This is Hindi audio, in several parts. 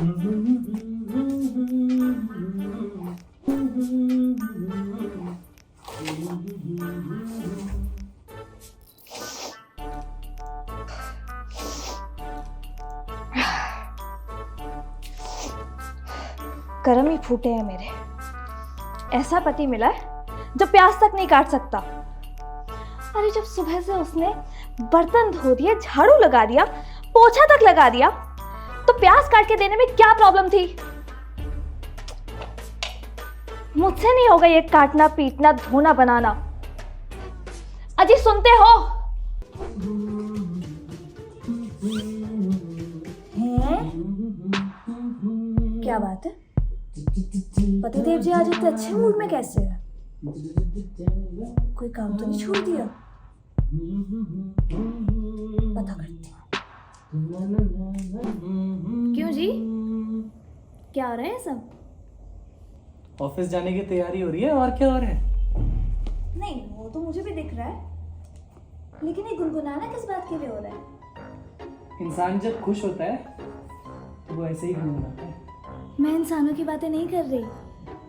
कर्म ही फूटे हैं मेरे। ऐसा पति मिला है जो प्यास तक नहीं काट सकता। अरे जब सुबह से उसने बर्तन धो दिए, झाड़ू लगा दिया, पोछा तक लगा दिया, तो प्याज काट के देने में क्या प्रॉब्लम थी? मुझसे नहीं होगा ये काटना, पीटना, धोना, बनाना। अजी सुनते हो? हैं? क्या बात है? पतिदेव जी आज इतने अच्छे मूड में कैसे है? कोई काम तो नहीं छोड़ दिया? पता करती हूँ। क्यों जी, क्या हो रहा है सब? ऑफिस जाने की तैयारी हो रही है, और क्या हो रहा है? नहीं, वो तो मुझे भी दिख रहा है, लेकिन ये गुनगुनाना किस बात के लिए हो रहा है? इंसान जब खुश होता है तो वो ऐसे ही गुनगुनाता है। मैं इंसानों की बातें नहीं कर रही।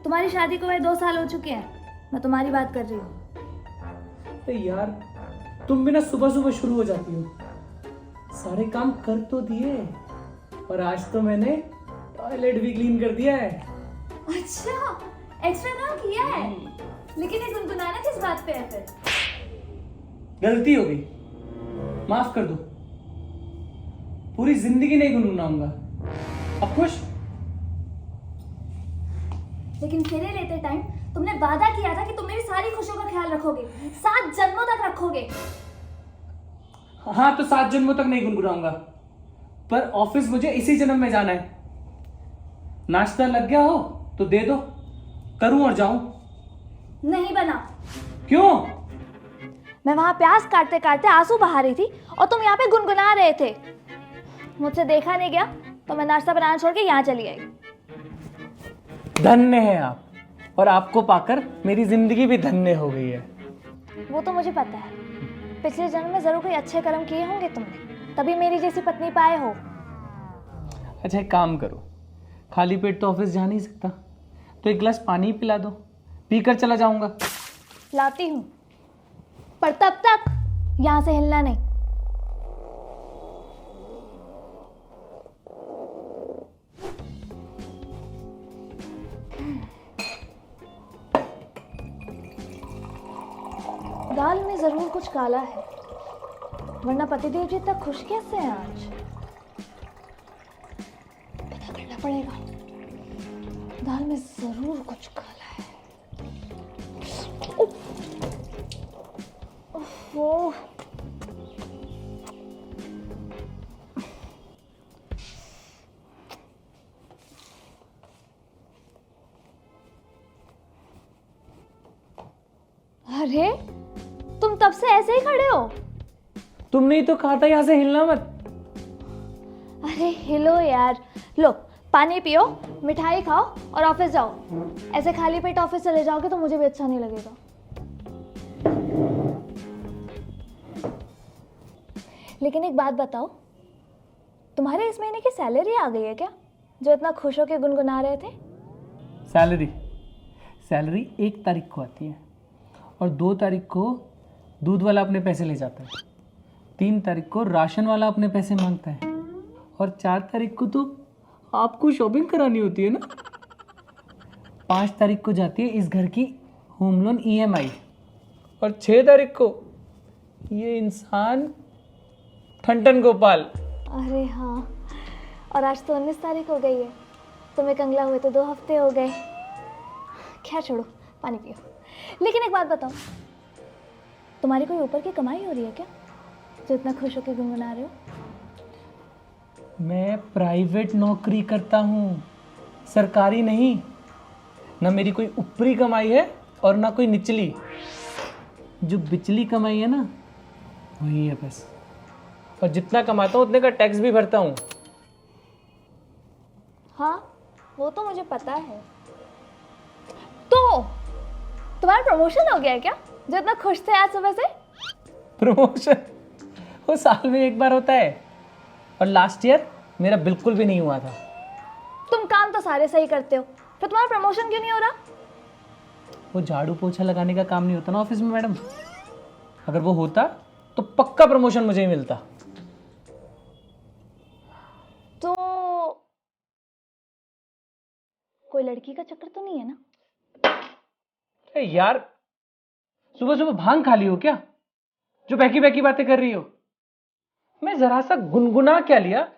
तुम्हारी शादी को 2 साल हो चुके हैं, मैं तुम्हारी बात कर रही हूँ। तो यार तुम भी ना सुबह सुबह शुरू हो जाती हो। सारे काम कर तो दिए, और आज तो मैंने टॉयलेट भी क्लीन कर दिया है। अच्छा, एक्स्ट्रा काम किया है? लेकिन ये गुनगुनाना किस बात पे है फिर? गलती हो गई, माफ कर दो। पूरी जिंदगी नहीं गुनगुनाऊंगा। अब खुश? लेकिन फेरे लेते टाइम तुमने वादा किया था कि तुम मेरी सारी खुशियों का ख्याल रखोगे, 7 जन्मों तक रखोगे। हाँ, तो 7 जन्मों तक नहीं गुनगुनाऊंगा, पर ऑफिस मुझे इसी जन्म में जाना है। नाश्ता लग गया हो तो दे दो, करूं और जाऊं। नहीं बना। क्यों? मैं वहां प्याज काटते काटते आंसू बहा रही थी और तुम यहाँ पे गुनगुना रहे थे। मुझसे देखा नहीं गया तो मैं नाश्ता बनाना छोड़ के यहाँ चली आई। धन्य है आप, और आपको पाकर मेरी जिंदगी भी धन्य हो गई है। वो तो मुझे पता है, पिछले जन्म में जरूर कोई अच्छे कर्म किए होंगे तुमने, तभी मेरी जैसी पत्नी पाए हो। अच्छा एक काम करो, खाली पेट तो ऑफिस जा नहीं सकता, तो एक गिलास पानी पिला दो, पीकर चला जाऊंगा। लाती हूँ, पर तब तक यहाँ से हिलना नहीं। दाल में जरूर कुछ काला है, वरना पतिदेव जी तक खुश कैसे हैं आज? पता करना पड़ेगा। दाल में जरूर कुछ काला है। ओह, अरे तुम तब से ऐसे ही खड़े हो? तुमने ही तो कहा था यहाँ से हिलना मत। अरे हिलो यार। लो पानी पियो, मिठाई खाओ और ऑफिस जाओ। ऐसे खाली पेट ऑफिस चले जाओगे तो मुझे भी अच्छा नहीं लगेगा। लेकिन एक बात बताओ, तुम्हारे इस महीने की सैलरी आ गई है क्या, जो इतना खुश होकर गुनगुना रहे थे? सैलरी 1 तारीख को आती है, और 2 तारीख को दूध वाला अपने पैसे ले जाता है, 3 तारीख को राशन वाला अपने पैसे मांगता है, और 4 तारीख को तो आपको शॉपिंग करानी होती है ना। 5 तारीख को जाती है इस घर की होम लोन EMI, और 6 तारीख को ये इंसान ठंटन गोपाल। अरे हाँ, और आज तो 19 तारीख हो गई है। तुम्हें कंगला हुए तो 2 हफ्ते हो गए। खैर छोड़ो, पानी पियो। लेकिन एक बात बताओ, तुम्हारी कोई ऊपर की कमाई हो रही है क्या, जो इतना खुश होकर गुनगुना रहे हो? मैं प्राइवेट नौकरी करता हूँ, सरकारी नहीं। ना मेरी कोई ऊपरी कमाई है और ना कोई निचली। जो बिचली कमाई है ना, वही है बस। और जितना कमाता हूँ उतने का टैक्स भी भरता हूँ। हाँ वो तो मुझे पता है। तो तुम्हारा प्रमोशन हो गया है क्या, जो इतना खुश थे आज सुबह से? प्रमोशन वो साल में 1 बार होता है, और लास्ट ईयर मेरा बिल्कुल भी नहीं हुआ था। तुम काम तो सारे सही करते हो, फिर तुम्हारा प्रमोशन क्यों नहीं हो रहा? वो झाड़ू पोछा लगाने का काम नहीं होता ना ऑफिस में मैडम। अगर वो होता तो पक्का प्रमोशन मुझे ही मिलता। तो कोई लड़की का चक्कर तो नहीं है ना? अरे यार, सुबह सुबह भांग खा ली हो क्या जो बहकी बहकी बातें कर रही हो? मैं जरा सा गुनगुना क्या लिया,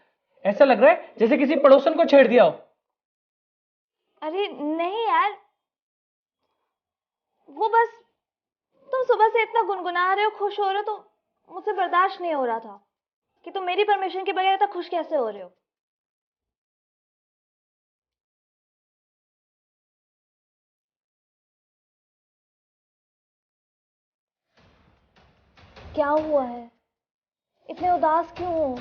ऐसा लग रहा है जैसे किसी पड़ोसन को छेड़ दिया हो। अरे नहीं यार, वो बस तुम सुबह से इतना गुनगुना रहे हो, खुश हो रहे हो, तो मुझसे बर्दाश्त नहीं हो रहा था कि तुम मेरी परमिशन के बगैर इतना खुश कैसे हो रहे हो। क्या हुआ है? इतने उदास क्यों हो?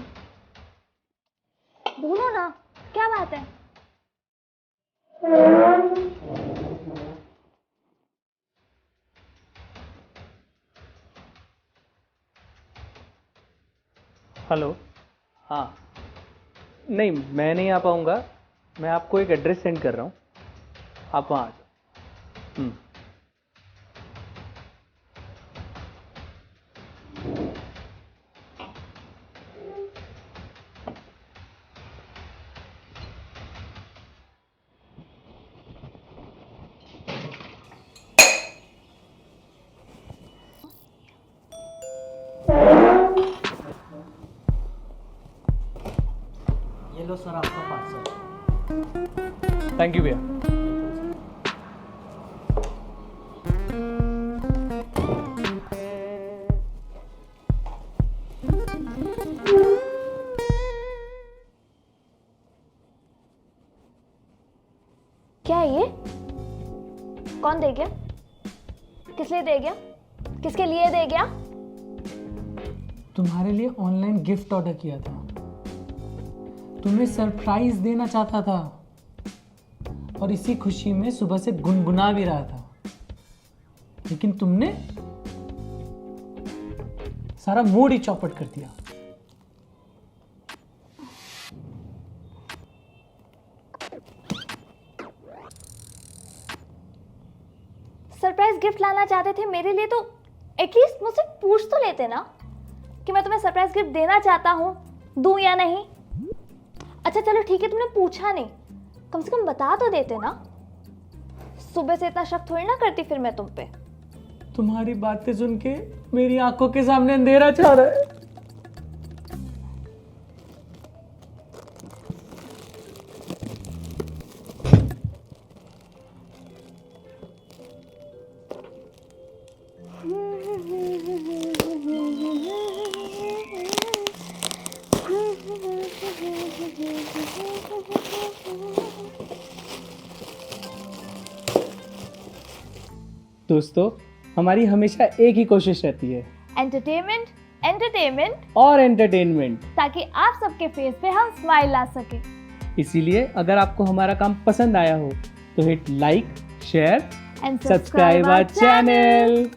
बोलो ना, क्या बात है? हेलो। हाँ, नहीं मैं नहीं आ पाऊंगा, मैं आपको एक एड्रेस सेंड कर रहा हूँ, आप वहाँ आ जाओ। ये लो सर आपका पार्सल। थैंक यू भैया। क्या है ये? कौन दे गया? किस लिए दे गया? किसके लिए दे गया? तुम्हारे लिए ऑनलाइन गिफ्ट ऑर्डर किया था, तुम्हें सरप्राइज देना चाहता था और इसी खुशी में सुबह से गुनगुना भी रहा था, लेकिन तुमने सारा मूड ही चौपट कर दिया। सरप्राइज गिफ्ट लाना चाहते थे मेरे लिए तो एटलीस्ट मुझसे पूछ तो लेते ना कि मैं तुम्हें सरप्राइज गिफ्ट देना चाहता हूं, दूं या नहीं। अच्छा चलो ठीक है, तुमने पूछा नहीं, कम से कम बता तो देते ना। सुबह से इतना शक थोड़ी ना करती फिर मैं तुम पे। तुम्हारी बातें सुन के मेरी आंखों के सामने अंधेरा छा रहा है। दोस्तों, हमारी हमेशा एक ही कोशिश रहती है, एंटरटेनमेंट, एंटरटेनमेंट और एंटरटेनमेंट, ताकि आप सबके फेस पे हम स्माइल ला सके। इसीलिए अगर आपको हमारा काम पसंद आया हो तो hit like, share and subscribe our channel.